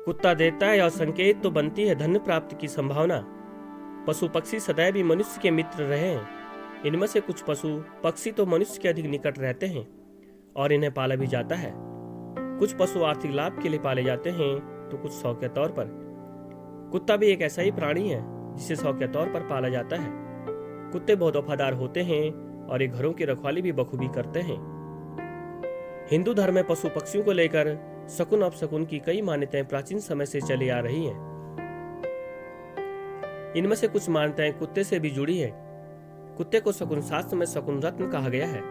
कुत्ता देता है और संकेत तो बनती है धन प्राप्ति की संभावना। पशु पक्षी सदैव ही मनुष्य के मित्र रहे हैं। इनमें से कुछ पशु पक्षी तो मनुष्य के अधिक निकट रहते हैं और इन्हें पाला भी जाता है। कुछ पशु आर्थिक लाभ के लिए पाले जाते हैं तो कुछ शौक के तौर पर। कुत्ता भी एक ऐसा ही प्राणी है जिसे शौक के तौर पर पाला जाता है। कुत्ते बहुत वफादार होते हैं और ये घरों की रखवाली भी बखूबी करते हैं। हिंदू धर्म में पशु पक्षियों को लेकर शकुन अपशकुन की कई मान्यताएं प्राचीन समय से चली आ रही हैं। इनमें से कुछ मान्यताएं कुत्ते से भी जुड़ी है। कुत्ते को शकुन शास्त्र में शकुन रत्न कहा गया है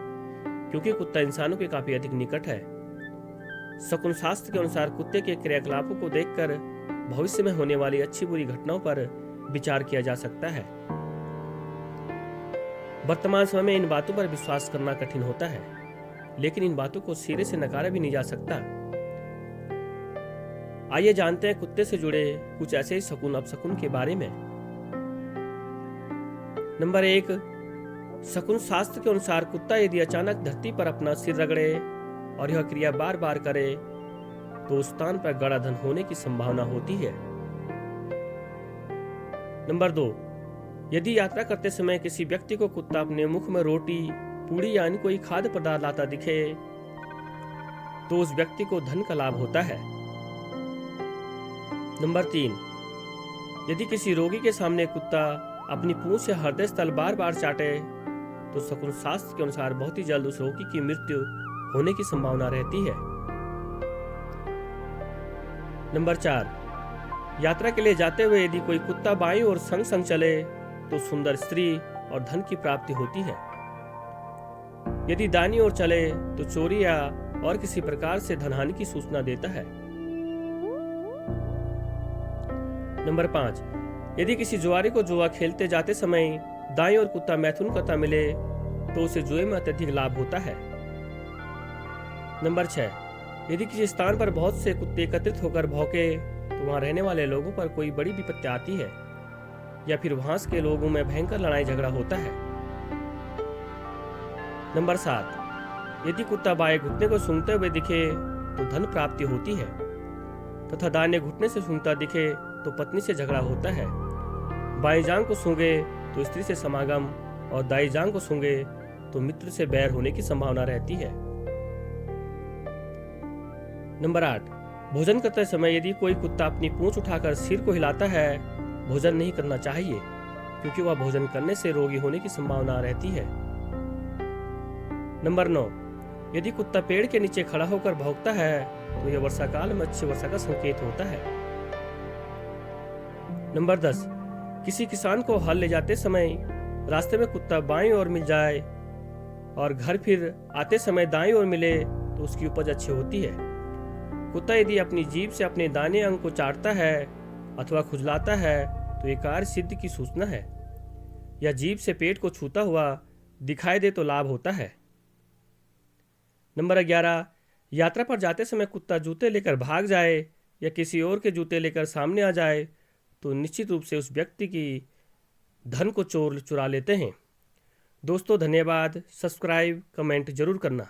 क्योंकि कुत्ता इंसानों के काफी अधिक निकट है। शकुन शास्त्र के अनुसार कुत्ते के क्रियाकलापों को देखकर भविष्य में होने वाली अच्छी बुरी घटनाओं पर विचार किया जा सकता है। वर्तमान समय में इन बातों पर विश्वास करना कठिन होता है, लेकिन इन बातों को सिरे से नकारा भी नहीं जा सकता। आइए जानते हैं कुत्ते से जुड़े कुछ ऐसे शकुन अपशकुन के बारे में। नंबर 1, शकुन शास्त्र के अनुसार कुत्ता यदि अचानक धरती पर अपना सिर रगड़े और यह क्रिया बार बार करे तो उस स्थान पर गड़ा धन होने की संभावना होती है। नंबर 2, यदि यात्रा करते समय किसी व्यक्ति को कुत्ता अपने मुख में रोटी, पूड़ी यानी कोई खाद्य पदार्थ लाता दिखे तो उस व्यक्ति को धन का लाभ होता है। नंबर 3, यदि किसी रोगी के सामने कुत्ता अपनी पूंछ या हृदय स्थल बार बार चाटे तो शकुन शास्त्र के अनुसार बहुत ही जल्द उस रोगी की मृत्यु होने की संभावना रहती है। नंबर 4, यात्रा के लिए जाते हुए यदि कोई कुत्ता बाईं ओर संग संग चले तो सुंदर स्त्री और धन की प्राप्ति होती है। यदि दाहिनी ओर चले तो चोरी या और किसी प्रकार से धनहानि की सूचना देता है। नंबर 5, यदि किसी जुआरी को जुआ खेलते जाते समय दाईं ओर कुत्ता मैथुन करता मिले तो उसे जुए में अत्यधिक लाभ होता है। नंबर 6, यदि किसी स्थान पर बहुत से कुत्ते एकत्रित होकर भौंके तो वहां रहने वाले लोगों पर कोई बड़ी विपत्ति आती है या फिर वहां के लोगों में भयंकर लड़ाई झगड़ा होता है। नंबर 7, यदि कुत्ता बाएं घुटने को सूंघते हुए दिखे तो धन प्राप्ति होती है तथा दाहिने घुटने से सूंघता दिखे तो पत्नी से झगड़ा होता है। बाएं जांघ को सूंघे तो स्त्री से समागम और दाईं जांघ को सूंघे तो मित्र से बैर होने की संभावना रहती है। नंबर 8, भोजन करते समय यदि कोई कुत्ता अपनी पूंछ उठाकर सिर को हिलाता है, भोजन नहीं करना चाहिए क्योंकि वह भोजन करने से रोगी होने की संभावना रहती है। नंबर 9, यदि कुत्ता पेड़ के नीचे खड़ा होकर भौंकता है तो यह वर्षा काल में अच्छी वर्षा का संकेत होता है। नंबर 10, किसी किसान को हल ले जाते समय रास्ते में कुत्ता बाईं ओर मिल जाए और घर फिर आते समय दाईं ओर मिले तो उसकी उपज अच्छी होती है। कुत्ता यदि अपनी जीभ से अपने दाहिने अंग को चाटता है अथवा खुजलाता है तो ये कार्य सिद्धि की सूचना है। या जीभ से पेट को छूता हुआ दिखाई दे तो लाभ होता है। नंबर 11, यात्रा पर जाते समय कुत्ता जूते लेकर भाग जाए या किसी और के जूते लेकर सामने आ जाए तो निश्चित रूप से उस व्यक्ति की धन को चोर चुरा लेते हैं। दोस्तों धन्यवाद। सब्सक्राइब कमेंट जरूर करना।